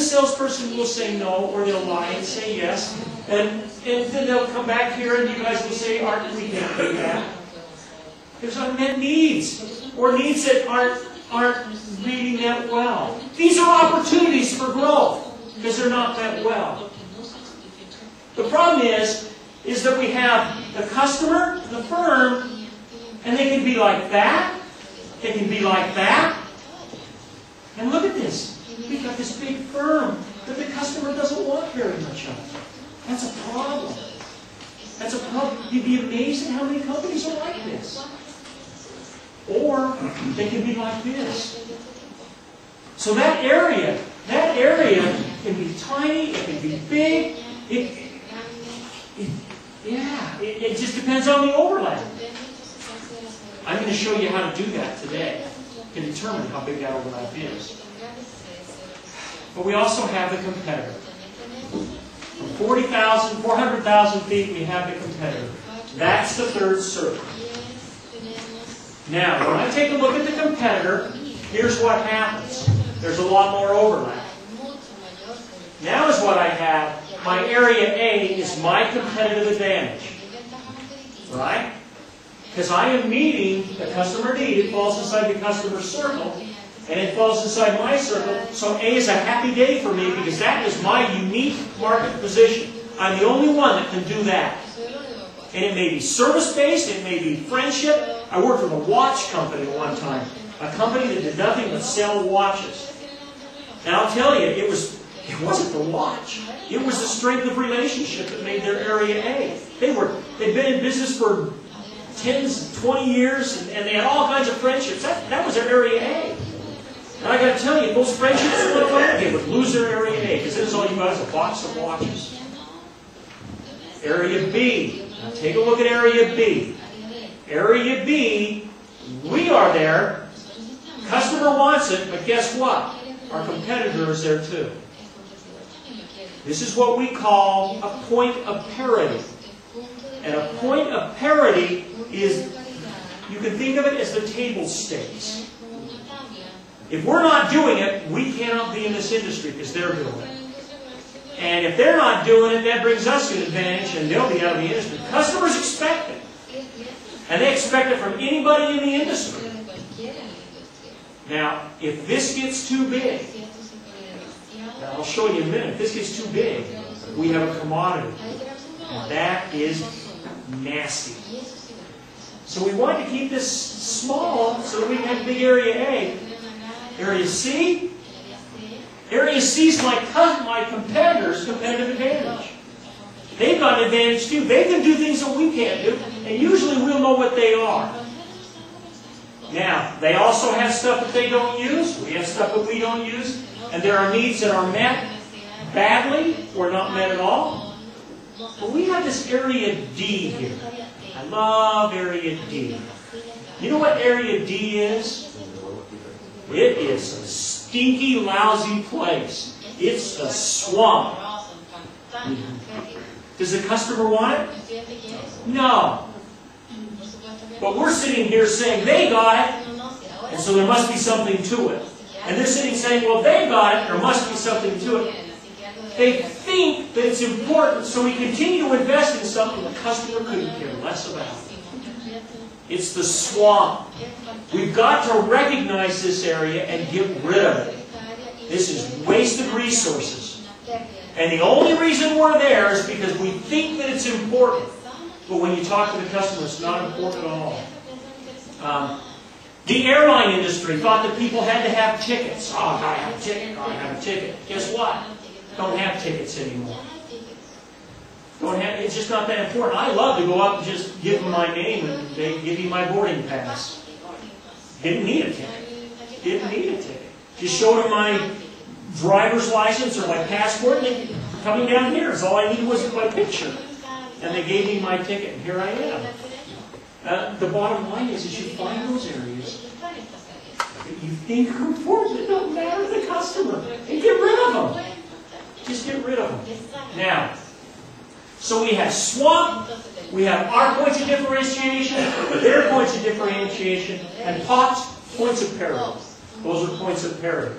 salesperson will say no, or they'll lie and say yes. And then they'll come back here and you guys will say, we can't do that. There's unmet needs, or needs that aren't reading that well. These are opportunities for growth, because they're not that well. The problem is that we have the customer, the firm, and they can be like that, they can be like that. And look at this. We've got this big firm that the customer doesn't want very much of. That's a problem. That's a problem. You'd be amazed at how many companies are like this. Or they can be like this. So that area can be tiny, it can be big. It just depends on the overlap. I'm going to show you how to do that today. You can determine how big that overlap is. But we also have the competitor. From 40,000, 400,000 feet, we have the competitor. That's the third circle. Now, when I take a look at the competitor, here's what happens. There's a lot more overlap. Now is what I have. My area A is my competitive advantage. Right? Because I am meeting the customer need. It falls inside the customer circle. And it falls inside my circle. So A is a happy day for me because that is my unique market position. I'm the only one that can do that. And it may be service-based. It may be friendship. I worked with a watch company at one time. A company that did nothing but sell watches. Now I'll tell you, it wasn't the watch. It was the strength of relationship that made their area A. They'd been in business for 10, 20 years, and they had all kinds of friendships. That was their area A. And I got to tell you, those friendships would go, they would lose their area A, because this is all you got is a box of watches. Area B. Now take a look at Area B. Area B, we are there. Customer wants it, but guess what? Our competitor is there too. This is what we call a point of parity. And a point of parity is, you can think of it as the table stakes. If we're not doing it, we cannot be in this industry because they're doing it. And if they're not doing it, that brings us an advantage and they'll be out of the industry. Customers expect it. And they expect it from anybody in the industry. Now, if this gets too big, now I'll show you in a minute, if this gets too big, we have a commodity. And that is nasty. So we want to keep this small so that we can have a big area A. Area C? Area C is my competitor's competitive advantage. They've got an advantage too. They can do things that we can't do, and usually we'll know what they are. Now, they also have stuff that they don't use. We have stuff that we don't use. And there are needs that are met badly or not met at all. But we have this Area D here. I love Area D. You know what Area D is? It is a stinky, lousy place. It's a swamp. Does the customer want it? No. But we're sitting here saying they got it, and so there must be something to it. And they're sitting saying, well, they got it, there must be something to it. They think that it's important, so we continue to invest in something the customer couldn't care less about. It's the swamp. We've got to recognize this area and get rid of it. This is wasted resources. And the only reason we're there is because we think that it's important. But when you talk to the customer, it's not important at all. The airline industry thought that people had to have tickets. Oh, I've got to have a ticket. Got to have a ticket. Guess what? Don't have tickets anymore. It's just not that important. I love to go up and just give them my name and they give you my boarding pass. Didn't need a ticket. Didn't need a ticket. Just showed them my driver's license or my passport and they coming down here. So all I needed was my picture. And they gave me my ticket, and here I am. The bottom line is you find those areas that you think are important that don't matter to the customer, and get rid of them. Just get rid of them. Now, so we have swamp, we have our points of differentiation, their points of differentiation, and POTS, points of parity. Those are points of parity.